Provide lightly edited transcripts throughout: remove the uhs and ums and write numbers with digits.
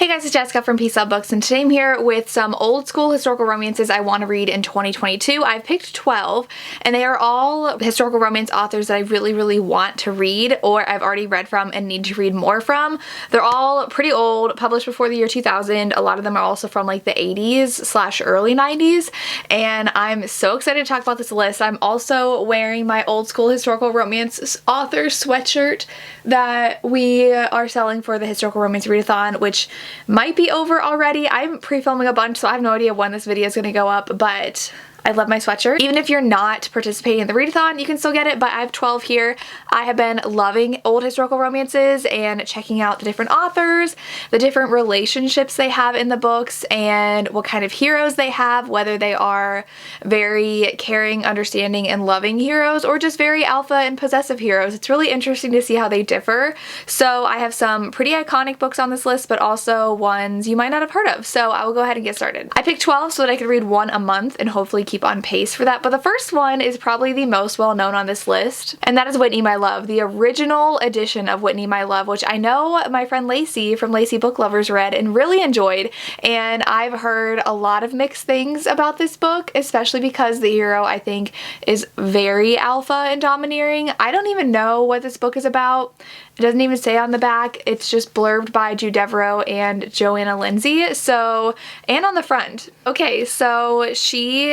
Hey guys, it's Jessica from Peace Out Books, and today I'm here with some old school historical romances I want to read in 2022. I've picked 12, and they are all historical romance authors that I really want to read, or I've already read from and need to read more from. They're all pretty old, published before the year 2000. A lot of them are also from like the 80s / early 90s, and I'm so excited to talk about this list. I'm also wearing my old school historical romance author sweatshirt that we are selling for the Historical Romance Readathon, which might be over already. I'm pre-filming a bunch, so I have no idea when this video is going to go up, but I love my sweatshirt. Even if you're not participating in the readathon, you can still get it, but I have 12 here. I have been loving old historical romances and checking out the different authors, the different relationships they have in the books, and what kind of heroes they have, whether they are very caring, understanding, and loving heroes, or just very alpha and possessive heroes. It's really interesting to see how they differ. So I have some pretty iconic books on this list, but also ones you might not have heard of. So I will go ahead and get started. I picked 12 so that I could read one a month and hopefully keep on pace for that, but the first one is probably the most well known on this list, and that is Whitney My Love, the original edition of Whitney My Love, which I know my friend Lacey from Lacey Book Lovers read and really enjoyed, and I've heard a lot of mixed things about this book, especially because the hero, I think, is very alpha and domineering. I don't even know what this book is about. It doesn't even say on the back. It's just blurbed by Jude Devereaux and Joanna Lindsay. So, and on the front. Okay, so she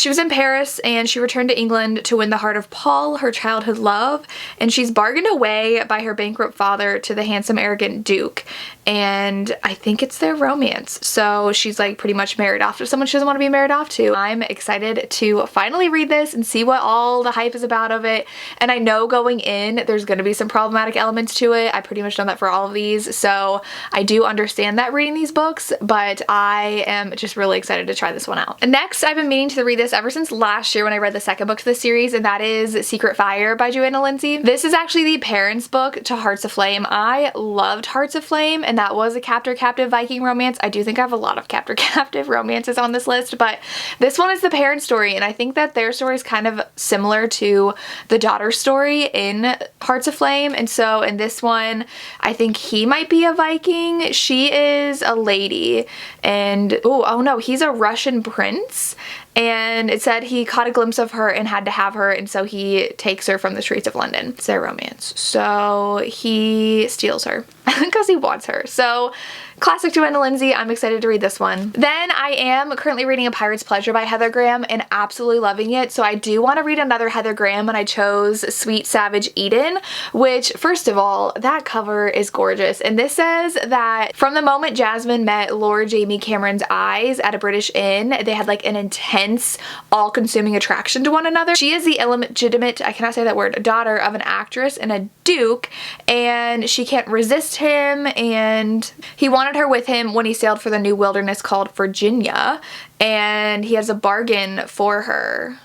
was in Paris and she returned to England to win the heart of Paul, her childhood love, and she's bargained away by her bankrupt father to the handsome, arrogant Duke, and I think it's their romance. So she's like pretty much married off to someone she doesn't want to be married off to. I'm excited to finally read this and see what all the hype is about of it, and I know going in there's going to be some problematic elements to it. I pretty much done that for all of these, so I do understand that reading these books, but I am just really excited to try this one out. And next, I've been meaning to read this ever since last year when I read the second book to the series, and that is Secret Fire by Joanna Lindsay. This is actually the parents' book to Hearts of Flame. I loved Hearts of Flame, and that was a captor-captive Viking romance. I do think I have a lot of captor-captive romances on this list, but this one is the parent story, and I think that their story is kind of similar to the daughter story in Hearts of Flame, and so in this one, I think he might be a Viking. She is a lady, and oh no, he's a Russian prince, and it said he caught a glimpse of her and had to have her, and so he takes her from the streets of London. It's their romance. So he steals her because he wants her. So classic Joanna Lindsay. I'm excited to read this one. Then I am currently reading A Pirate's Pleasure by Heather Graham and absolutely loving it. So I do want to read another Heather Graham, and I chose Sweet Savage Eden, which, first of all, that cover is gorgeous. And this says that from the moment Jasmine met Lord Jamie Cameron's eyes at a British inn, they had like an intense, all-consuming attraction to one another. She is the illegitimate, I cannot say that word, daughter of an actress and a duke, and she can't resist him, and he wanted her with him when he sailed for the new wilderness called Virginia, and he has a bargain for her.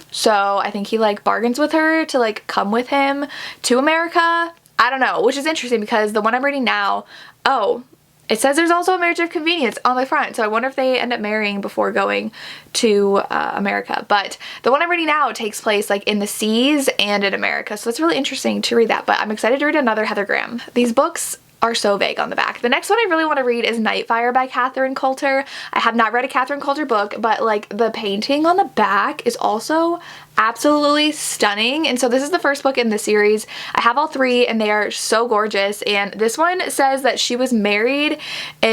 So I think he like bargains with her to like come with him to America. I don't know, which is interesting because the one I'm reading now, oh, it says there's also a marriage of convenience on the front, so I wonder if they end up marrying before going to America. But the one I'm reading now takes place like in the seas and in America, so it's really interesting to read that. But I'm excited to read another Heather Graham. These books are so vague on the back. The next one I really want to read is Nightfire by Catherine Coulter. I have not read a Catherine Coulter book, but like the painting on the back is also absolutely stunning, and so this is the first book in the series. I have all three and they are so gorgeous, and this one says that she was married,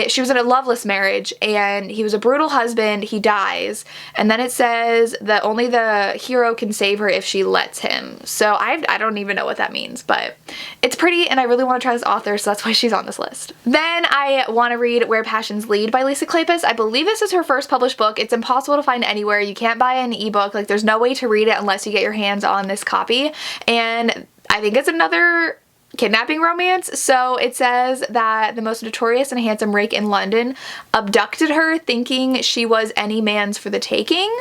she was in a loveless marriage, and he was a brutal husband, he dies, and then it says that only the hero can save her if she lets him. So I don't even know what that means, but it's pretty and I really want to try this author, so that's why she's on this list. Then I want to read Where Passions Lead by Lisa Kleypas. I believe this is her first published book. It's impossible to find anywhere. You can't buy an ebook, like there's no way to read it unless you get your hands on this copy, and I think it's another kidnapping romance. So it says that the most notorious and handsome rake in London abducted her thinking she was any man's for the taking,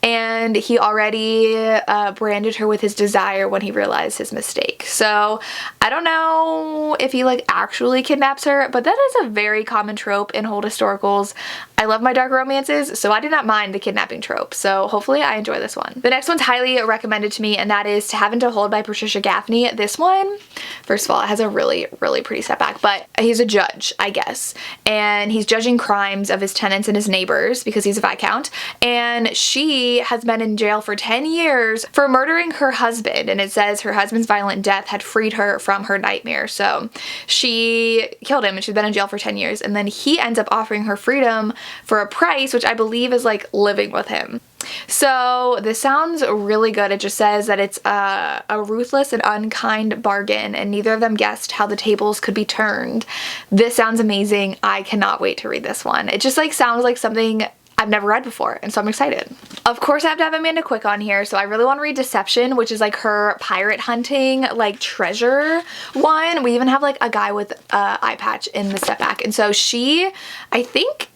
and he already branded her with his desire when he realized his mistake. So I don't know if he like actually kidnaps her, but that is a very common trope in old historicals. I love my dark romances, so I did not mind the kidnapping trope, so hopefully I enjoy this one. The next one's highly recommended to me, and that is To Have and to Hold by Patricia Gaffney. This one, first of all, it has a really, really pretty setback, but he's a judge, I guess, and he's judging crimes of his tenants and his neighbors because he's a Viscount, and she has been in jail for 10 years for murdering her husband, and it says her husband's violent death had freed her from her nightmare. So she killed him and she's been in jail for 10 years, and then he ends up offering her freedom for a price, which I believe is like living with him. So this sounds really good. It just says that it's a ruthless and unkind bargain, and neither of them guessed how the tables could be turned. This sounds amazing. I cannot wait to read this one. It just like sounds like something I've never read before, and so I'm excited. Of course, I have to have Amanda Quick on here, so I really want to read Deception, which is like her pirate hunting, like treasure one. We even have like a guy with an eye patch in the setback, and so she, I think,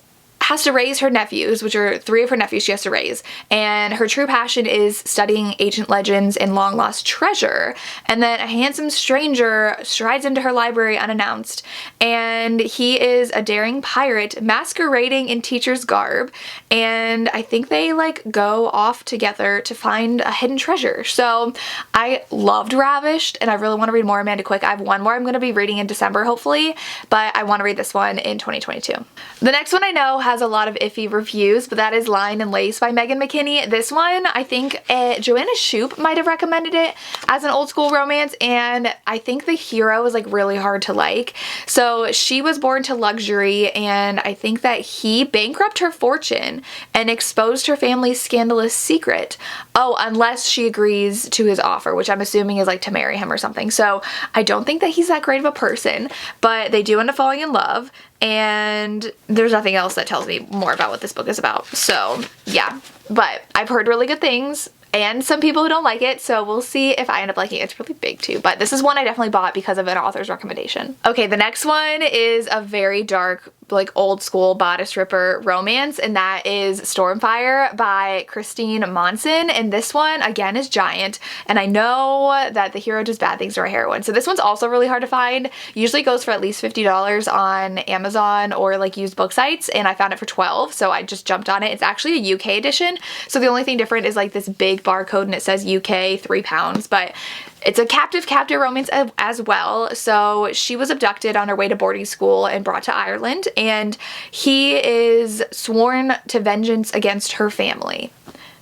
has to raise her nephews, which are 3 of her nephews she has to raise, and her true passion is studying ancient legends and long lost treasure. And then a handsome stranger strides into her library unannounced, and he is a daring pirate masquerading in teacher's garb, and I think they like go off together to find a hidden treasure. So I loved Ravished, and I really want to read more Amanda Quick. I have one more I'm going to be reading in December hopefully, but I want to read this one in 2022. The next one I know has a lot of iffy reviews, but that is Line and Lace by Megan McKinney. This one, I think Joanna Shoup might have recommended it as an old school romance, and I think the hero is like really hard to like. So she was born to luxury, and I think that he bankrupted her fortune and exposed her family's scandalous secret. Oh, unless she agrees to his offer, which I'm assuming is like to marry him or something. So I don't think that he's that great of a person, but they do end up falling in love, and there's nothing else that tells me more about what this book is about. So yeah, but I've heard really good things and some people who don't like it, so we'll see if I end up liking it. It's really big too, but this is one I definitely bought because of an author's recommendation. Okay, the next one is a very dark, like old school bodice ripper romance, and that is Stormfire by Christine Monson. And this one again is giant, and I know that the hero does bad things to our heroine, so this one's also really hard to find. Usually goes for at least $50 on Amazon or like used book sites, and I found it for $12, so I just jumped on it. It's actually a UK edition, so the only thing different is like this big barcode and it says UK £3, but it's a captive romance as well. So she was abducted on her way to boarding school and brought to Ireland, and he is sworn to vengeance against her family.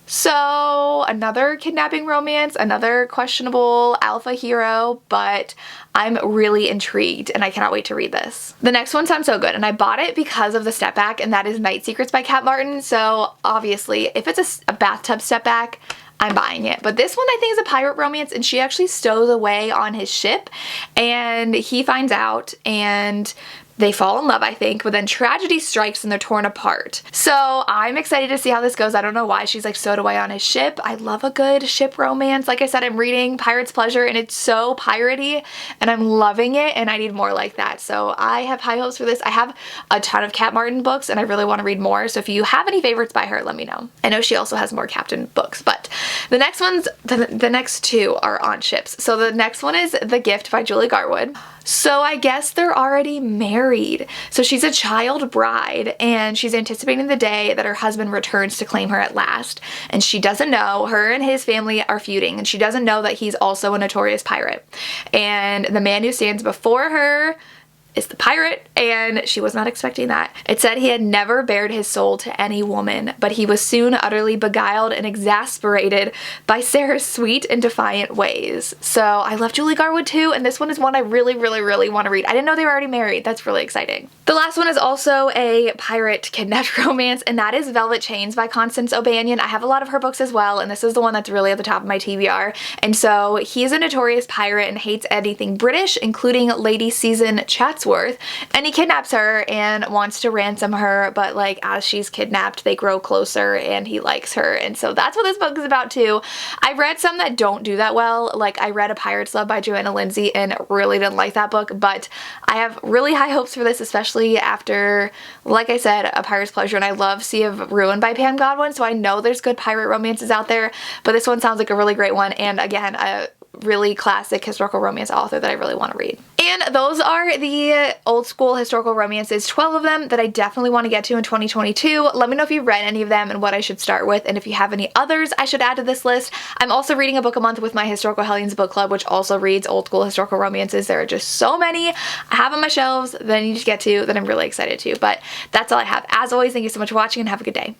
So another kidnapping romance, another questionable alpha hero, but I'm really intrigued and I cannot wait to read this. The next one sounds so good, and I bought it because of the step back, and that is Night Secrets by Kat Martin. So obviously if it's a bathtub step back, I'm buying it. But this one I think is a pirate romance, and she actually stows away on his ship and he finds out and they fall in love, I think, but then tragedy strikes and they're torn apart. So I'm excited to see how this goes. I don't know why she's like stowed away on his ship. I love a good ship romance. Like I said, I'm reading Pirate's Pleasure and it's so piratey and I'm loving it, and I need more like that. So I have high hopes for this. I have a ton of Kat Martin books and I really want to read more. So if you have any favorites by her, let me know. I know she also has more Captain books, but the next ones, the next two are on ships. So the next one is The Gift by Julie Garwood. So I guess they're already married. So she's a child bride and she's anticipating the day that her husband returns to claim her at last. And she doesn't know, her and his family are feuding, and she doesn't know that he's also a notorious pirate. And the man who stands before her is the pirate, and she was not expecting that. It said he had never bared his soul to any woman, but he was soon utterly beguiled and exasperated by Sarah's sweet and defiant ways. So I love Julie Garwood too, and this one is one I really, really, really want to read. I didn't know they were already married. That's really exciting. The last one is also a pirate kidnapped romance, and that is Velvet Chains by Constance O'Banion. I have a lot of her books as well, and this is the one that's really at the top of my TBR. And so he's a notorious pirate and hates anything British, including Lady Susan Chatsworth, and he kidnaps her and wants to ransom her, but like as she's kidnapped they grow closer and he likes her, and so that's what this book is about too. I've read some that don't do that well. Like I read A Pirate's Love by Joanna Lindsay and really didn't like that book, but I have really high hopes for this, especially after, like I said, A Pirate's Pleasure, and I love Sea of Ruin by Pam Godwin, so I know there's good pirate romances out there, but this one sounds like a really great one, and again, really classic historical romance author that I really want to read. And those are the old school historical romances, 12 of them that I definitely want to get to in 2022. Let me know if you've read any of them and what I should start with, and if you have any others I should add to this list. I'm also reading a book a month with my Historical Hellions book club, which also reads old school historical romances. There are just so many I have on my shelves that I need to get to that I'm really excited to. But that's all I have. As always, thank you so much for watching and have a good day.